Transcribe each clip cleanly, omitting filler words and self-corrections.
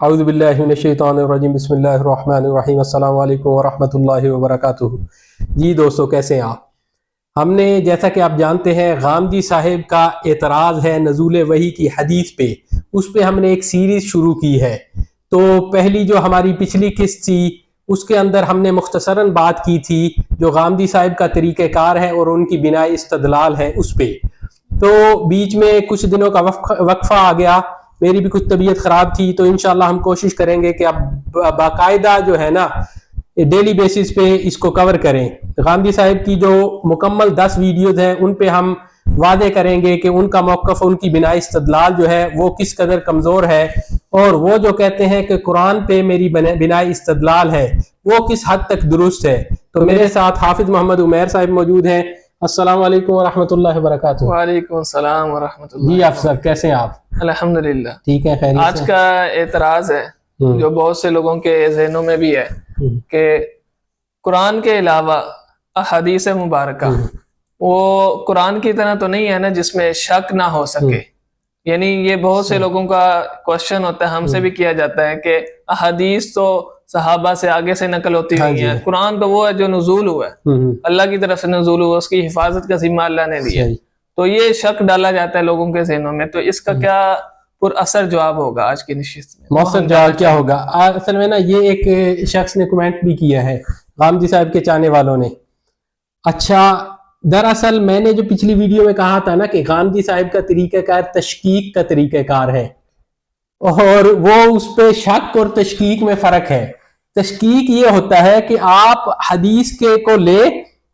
اعوذ باللہ من الشیطان الرجیم بسم اللہ الرحمن الرحیم السلام علیکم ورحمۃ اللہ وبرکاتہ۔ جی دوستو، کیسے ہیں آپ؟ ہم نے جیسا کہ آپ جانتے ہیں غامدی صاحب کا اعتراض ہے نزول وحی کی حدیث پہ، اس پہ ہم نے ایک سیریز شروع کی ہے۔ تو پہلی جو ہماری پچھلی قسط تھی اس کے اندر ہم نے مختصراً بات کی تھی جو غامدی صاحب کا طریقہ کار ہے اور ان کی بناء استدلال ہے اس پہ۔ تو بیچ میں کچھ دنوں کا وقفہ آ گیا، میری بھی کچھ طبیعت خراب تھی، تو انشاءاللہ ہم کوشش کریں گے کہ اب باقاعدہ جو ہے نا ڈیلی بیسس پہ اس کو کور کریں۔ غامدی صاحب کی جو مکمل 10 ویڈیوز ہیں ان پہ ہم وعدے کریں گے کہ ان کا موقف، ان کی بناء استدلال جو ہے وہ کس قدر کمزور ہے، اور وہ جو کہتے ہیں کہ قرآن پہ میری بناء استدلال ہے وہ کس حد تک درست ہے۔ تو میرے ساتھ حافظ محمد عمیر صاحب موجود ہیں۔ السلام علیکم ورحمۃ اللہ وبرکاتہ۔ وعلیکم السلام ورحمۃ اللہ۔ جی حافظ صاحب، کیسے ہیں آپ؟ الحمدللہ ٹھیک ہے، خیریت سے؟ آج کا اعتراض ہے جو بہت سے لوگوں کے ذہنوں میں بھی ہے کہ قرآن کے علاوہ احادیث مبارکہ وہ قرآن کی طرح تو نہیں ہے نا جس میں شک نہ ہو سکے۔ یعنی یہ بہت سے لوگوں کا کوشچن ہوتا ہے، ہم سے بھی کیا جاتا ہے کہ احادیث تو صحابہ سے آگے سے نقل ہوتی ہوئی ہیں، قرآن تو وہ ہے جو نزول ہوا ہے، اللہ کی طرف سے نزول ہوا، اس کی حفاظت کا ذمہ اللہ نے لیا۔ تو یہ شک ڈالا جاتا ہے لوگوں کے ذہنوں میں، تو اس کا کیا پر اثر جواب ہوگا آج کی نشست میں؟ مؤثر جواب کیا ہوگا؟ اصل میں نا یہ ایک شخص نے کمنٹ بھی کیا ہے غامدی صاحب کے چاہنے والوں نے۔ اچھا، دراصل میں نے جو پچھلی ویڈیو میں کہا تھا نا کہ غامدی صاحب کا طریقہ کار تشکیک کا طریقہ کار ہے، اور وہ اس پہ شک اور تشکیک میں فرق ہے۔ تشکیک یہ ہوتا ہے کہ آپ حدیث کے کو لے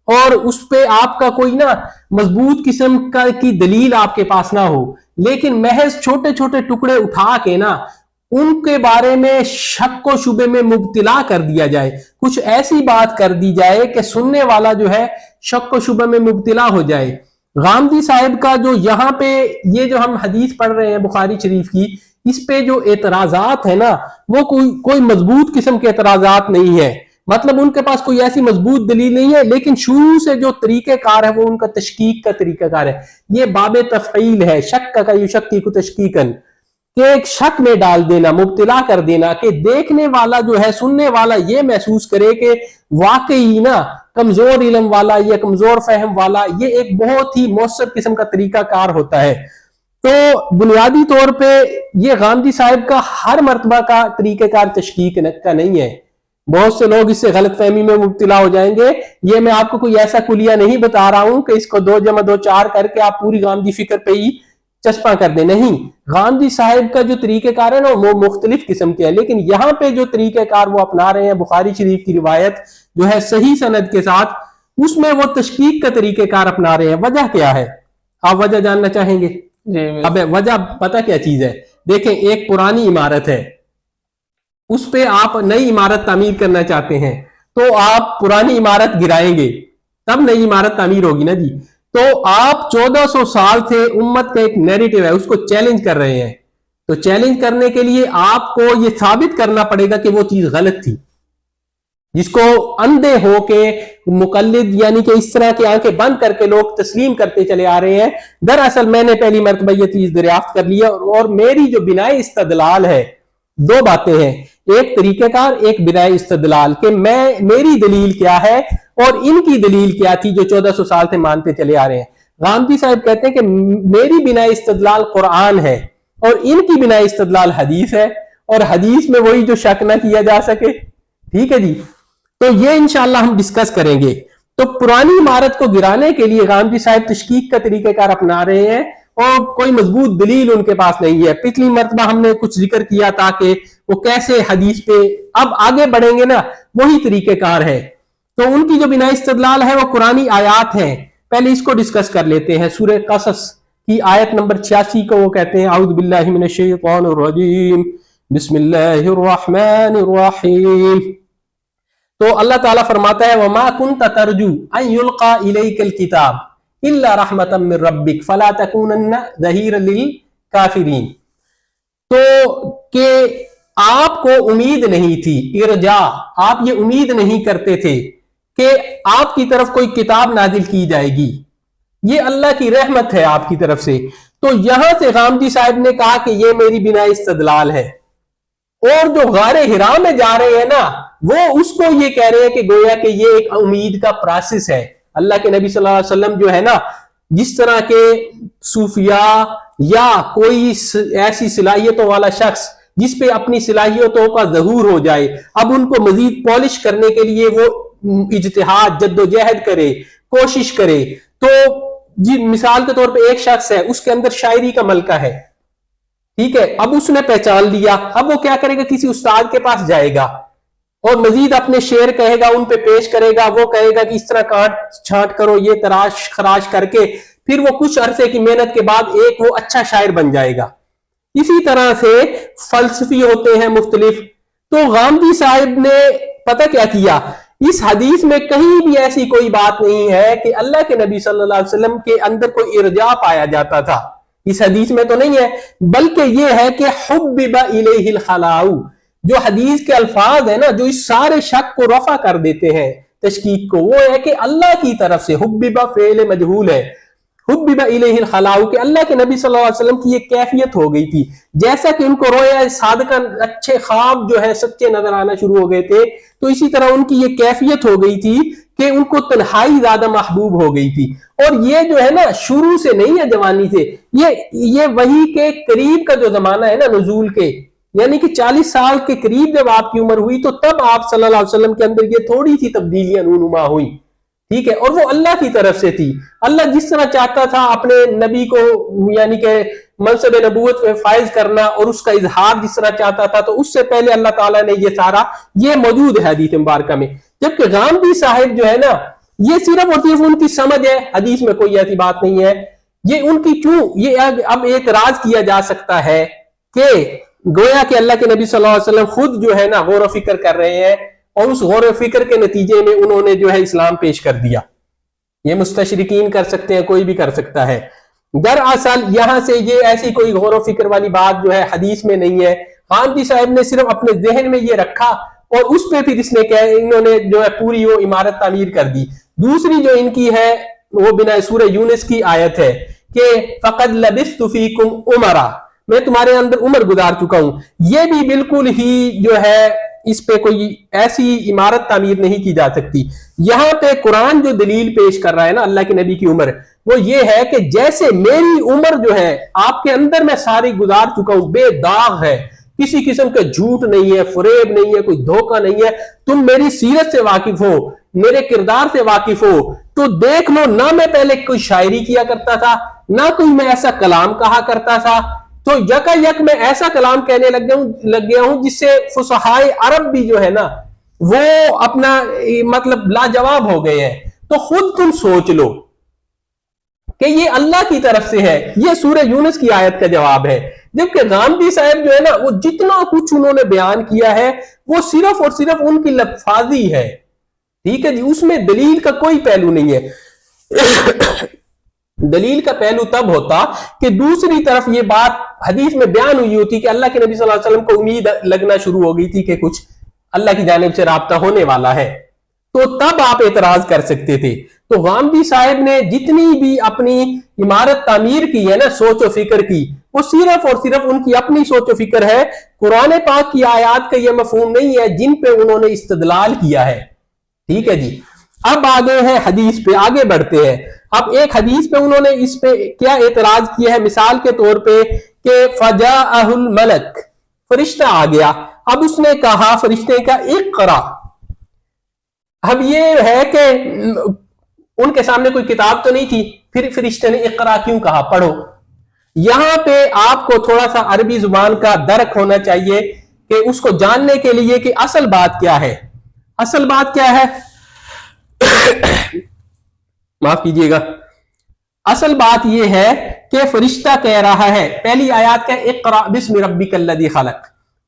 اور اس پہ آپ کا کوئی نا مضبوط قسم کی دلیل آپ کے پاس نہ ہو، لیکن محض چھوٹے چھوٹے ٹکڑے اٹھا کے نا ان کے بارے میں شک و شبے میں مبتلا کر دیا جائے، کچھ ایسی بات کر دی جائے کہ سننے والا جو ہے شک و شبے میں مبتلا ہو جائے۔ غامدی صاحب کا جو یہاں پہ یہ جو ہم حدیث پڑھ رہے ہیں بخاری شریف کی، اس پہ جو اعتراضات ہیں نا وہ کوئی مضبوط قسم کے اعتراضات نہیں ہے، مطلب ان کے پاس کوئی ایسی مضبوط دلیل نہیں ہے، لیکن شروع سے جو طریقہ کار ہے وہ ان کا تشکیک کا طریقہ کار ہے۔ یہ باب تفعیل ہے، شک کا یشکک تشکیکن، کہ ایک شک میں ڈال دینا، مبتلا کر دینا، کہ دیکھنے والا جو ہے، سننے والا یہ محسوس کرے کہ واقعی نا کمزور علم والا یا کمزور فہم والا یہ ایک بہت ہی مؤثر قسم کا طریقہ کار ہوتا ہے۔ تو بنیادی طور پہ یہ غامدی صاحب کا ہر مرتبہ کا طریقہ کار تشکیک کا نہیں ہے، بہت سے لوگ اس سے غلط فہمی میں مبتلا ہو جائیں گے۔ یہ میں آپ کو کوئی ایسا کلیہ نہیں بتا رہا ہوں کہ اس کو 2 + 2 = 4 کر کے آپ پوری غامدی فکر پہ ہی چسپاں کر دیں، نہیں۔ غامدی صاحب کا جو طریقہ کار ہے نا وہ مختلف قسم کے ہے، لیکن یہاں پہ جو طریقہ کار وہ اپنا رہے ہیں بخاری شریف کی روایت جو ہے صحیح سند کے ساتھ، اس میں وہ تشکیک کا طریقہ کار اپنا رہے ہیں۔ وجہ کیا ہے؟ آپ وجہ جاننا چاہیں گے؟ اب وجہ پتہ کیا چیز ہے؟ دیکھیں، ایک پرانی عمارت ہے، اس پہ آپ نئی عمارت تعمیر کرنا چاہتے ہیں، تو آپ پرانی عمارت گرائیں گے تب نئی عمارت تعمیر ہوگی نا جی۔ تو آپ 1400 سال سے امت کا ایک نیریٹو ہے، اس کو چیلنج کر رہے ہیں، تو چیلنج کرنے کے لیے آپ کو یہ ثابت کرنا پڑے گا کہ وہ چیز غلط تھی، جس کو اندھے ہو کے مقلد یعنی کہ اس طرح کی آنکھیں بند کر کے لوگ تسلیم کرتے چلے آ رہے ہیں۔ دراصل میں نے پہلی مرتبہ یہ چیز دریافت کر لی ہے، اور میری جو بناء استدلال ہے 2 باتیں ہیں، ایک طریقہ کار، ایک بناء استدلال، کہ میری دلیل کیا ہے اور ان کی دلیل کیا تھی جو 1400 سال سے مانتے چلے آ رہے ہیں۔ غامدی صاحب کہتے ہیں کہ میری بناء استدلال قرآن ہے اور ان کی بناء استدلال حدیث ہے، اور حدیث میں وہی جو شک نہ کیا جا سکے۔ ٹھیک ہے جی، تو یہ انشاءاللہ ہم ڈسکس کریں گے۔ تو پرانی عمارت کو گرانے کے لیے غامدی صاحب تشکیک کا طریقہ کار اپنا رہے ہیں، اور کوئی مضبوط دلیل ان کے پاس نہیں ہے۔ پچھلی مرتبہ ہم نے کچھ ذکر کیا تھا کہ وہ کیسے حدیث پہ اب آگے بڑھیں گے نا، وہی طریقہ کار ہے۔ تو ان کی جو بناء استدلال ہے وہ قرآنی آیات ہیں، پہلے اس کو ڈسکس کر لیتے ہیں۔ سورہ قصص کی آیت نمبر 86 کو وہ کہتے ہیں اعوذ باللہ من الشیطان الرجیم بسم اللہ الرحمن الرحیم۔ تو اللہ تعالیٰ فرماتا ہے وَمَا كُنْتَ تَرْجُو أَن يُلْقَى إِلَيْكَ الْكِتَابُ إِلَّا رَحْمَةً مِّن رَّبِّكَ فَلَا تَكُونَنَّ ظَهِيرًا لِّلْكَافِرِينَ۔ تو کہ آپ کو امید نہیں تھی، ارجا، آپ یہ امید نہیں کرتے تھے کہ آپ کی طرف کوئی کتاب نازل کی جائے گی، یہ اللہ کی رحمت ہے آپ کی طرف سے۔ تو یہاں سے غامدی صاحب نے کہا کہ یہ میری بناء استدلال ہے، اور جو غار ہرا میں جا رہے ہیں نا وہ اس کو یہ کہہ رہے ہیں کہ گویا کہ یہ ایک امید کا پروسیس ہے. اللہ کے نبی صلی اللہ علیہ وسلم جو ہے نا جس طرح کے صوفیاء یا کوئی ایسی صلاحیتوں والا شخص جس پہ اپنی صلاحیتوں کا ظہور ہو جائے, اب ان کو مزید پالش کرنے کے لیے وہ اجتہاد جد و جہد کرے, کوشش کرے. تو جی مثال کے طور پہ ایک شخص ہے, اس کے اندر شاعری کا ملکہ ہے, ٹھیک ہے, اب اس نے پہچان لیا, اب وہ کیا کرے گا, کسی استاد کے پاس جائے گا اور مزید اپنے شعر کہے گا, ان پہ پیش کرے گا, وہ کہے گا کہ اس طرح کاٹ چھانٹ کرو, یہ تراش خراش کر کے پھر وہ کچھ عرصے کی محنت کے بعد ایک وہ اچھا شاعر بن جائے گا. اسی طرح سے فلسفی ہوتے ہیں مختلف. تو غامدی صاحب نے پتہ کیا کیا, اس حدیث میں کہیں بھی ایسی کوئی بات نہیں ہے کہ اللہ کے نبی صلی اللہ علیہ وسلم کے اندر کوئی ارجاء پایا جاتا تھا, اس حدیث میں تو نہیں ہے, بلکہ یہ ہے کہ حبب الیہ الخلاء, جو حدیث کے الفاظ ہیں نا جو اس سارے شک کو رفع کر دیتے ہیں, تشکیک کو, وہ ہے کہ اللہ کی طرف سے حبب فعل مجہول ہے, حبب الیہ الخلاء کہ اللہ کے نبی صلی اللہ علیہ وسلم کی یہ کیفیت ہو گئی تھی, جیسا کہ ان کو رویا صادقہ اچھے خواب جو ہے سچے نظر آنا شروع ہو گئے تھے, تو اسی طرح ان کی یہ کیفیت ہو گئی تھی کہ ان کو تنہائی زیادہ محبوب ہو گئی تھی. اور یہ جو ہے نا شروع سے نہیں ہے, جوانی سے, یہ وحی کے قریب کا جو زمانہ ہے نا نزول کے, یعنی کہ 40 سال کے قریب جب آپ کی عمر ہوئی تو تب آپ صلی اللہ علیہ وسلم کے اندر یہ تھوڑی سی تبدیلیاں رونما ہوئی, ٹھیک ہے, اور وہ اللہ کی طرف سے تھی. اللہ جس طرح چاہتا تھا اپنے نبی کو یعنی کہ منصب نبوت میں فائز کرنا اور اس کا اظہار جس طرح چاہتا تھا, تو اس سے پہلے اللہ تعالیٰ نے یہ سارا یہ موجود ہے حدیث مبارکہ میں. جبکہ غامدی صاحب جو ہے نا یہ صرف اور صرف ان کی سمجھ ہے, حدیث میں کوئی ایسی بات نہیں ہے. یہ ان کی کیوں یہ اب اعتراض کیا جا سکتا ہے کہ گویا کہ اللہ کے نبی صلی اللہ علیہ وسلم خود جو ہے نا غور و فکر کر رہے ہیں اور اس غور و فکر کے نتیجے میں انہوں نے جو ہے اسلام پیش کر دیا. یہ مستشرقین کر سکتے ہیں, کوئی بھی کر سکتا ہے. دراصل یہاں سے یہ ایسی کوئی غور و فکر والی بات جو ہے حدیث میں نہیں ہے. غامدی صاحب نے صرف اپنے ذہن میں یہ رکھا اور اس پہ پھر انہوں نے جو ہے پوری وہ عمارت تعمیر کر دی. دوسری جو ان کی ہے وہ بنا سورہ یونس کی آیت ہے کہ فقد لبثت فیکم عمرا, میں تمہارے اندر عمر گزار چکا ہوں. یہ بھی بالکل ہی جو ہے اس پہ کوئی ایسی عمارت تعمیر نہیں کی جا سکتی. یہاں پہ قرآن جو دلیل پیش کر رہا ہے نا اللہ کے نبی کی عمر, وہ یہ ہے کہ جیسے میری عمر جو ہے آپ کے اندر میں ساری گزار چکا ہوں, بے داغ ہے, کسی قسم کا جھوٹ نہیں ہے, فریب نہیں ہے, کوئی دھوکہ نہیں ہے. تم میری سیرت سے واقف ہو, میرے کردار سے واقف ہو, تو دیکھ لو نہ میں پہلے کوئی شاعری کیا کرتا تھا, نہ کوئی میں ایسا کلام کہا کرتا تھا, تو یکا یک میں ایسا کلام کہنے لگ گیا ہوں جس سے فصحائے عرب بھی جو ہے نا وہ اپنا مطلب لاجواب ہو گئے ہیں. تو خود تم سوچ لو کہ یہ اللہ کی طرف سے ہے. یہ سورہ یونس کی آیت کا جواب ہے. جبکہ غامدی صاحب جو ہے نا وہ جتنا کچھ انہوں نے بیان کیا ہے وہ صرف اور صرف ان کی لفاظی ہے, ٹھیک ہے جی, اس میں دلیل کا کوئی پہلو نہیں ہے. دلیل کا پہلو تب ہوتا کہ دوسری طرف یہ بات حدیث میں بیان ہوئی ہوتی کہ اللہ کے نبی صلی اللہ علیہ وسلم کو امید لگنا شروع ہو گئی تھی کہ کچھ اللہ کی جانب سے رابطہ ہونے والا ہے, تو تب آپ اعتراض کر سکتے تھے. تو غامدی صاحب نے جتنی بھی اپنی عمارت تعمیر کی ہے نا سوچ و فکر کی, وہ صرف اور صرف ان کی اپنی سوچ و فکر ہے. قرآن پاک کی آیات کا یہ مفہوم نہیں ہے جن پہ انہوں نے استدلال کیا ہے, ٹھیک ہے جی. اب آگے ہیں حدیث پہ, آگے بڑھتے ہیں. اب ایک حدیث پہ انہوں نے اس پہ کیا اعتراض کیا ہے, مثال کے طور پہ کہ فجاءہ الملک, فرشتہ آ گیا. اب اس نے کہا فرشتے کا اقرا. اب یہ ہے کہ ان کے سامنے کوئی کتاب تو نہیں تھی, پھر فرشتے نے اقرا کیوں کہا, پڑھو. یہاں پہ آپ کو تھوڑا سا عربی زبان کا درک ہونا چاہیے کہ اس کو جاننے کے لیے کہ اصل بات کیا ہے. اصل بات کیا ہے معاف کیجئے گا, اصل بات یہ ہے کہ فرشتہ کہہ رہا ہے, پہلی آیات کا اقرا بسم ربک الذی خلق,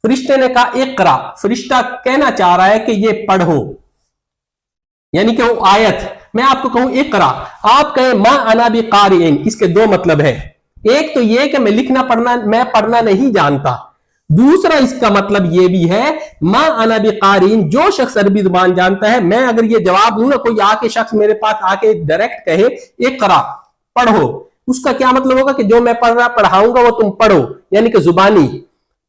فرشتے نے کہا اقرا. فرشتہ کہنا چاہ رہا ہے کہ یہ پڑھو, یعنی کہ وہ آیت. میں آپ کو کہوں اقرا, آپ کہیں ما انا بقارئ, اس کے دو مطلب ہے. ایک تو یہ کہ میں پڑھنا نہیں جانتا. دوسرا اس کا مطلب یہ بھی ہے ما انا بقارئ, جو شخص عربی زبان جانتا ہے, میں اگر یہ جواب دوں نا, کوئی آ کے شخص میرے پاس آ کے ڈائریکٹ کہے اقرا پڑھو, اس کا کیا مطلب ہوگا کہ جو میں پڑھاؤں گا وہ تم پڑھو, یعنی کہ زبانی.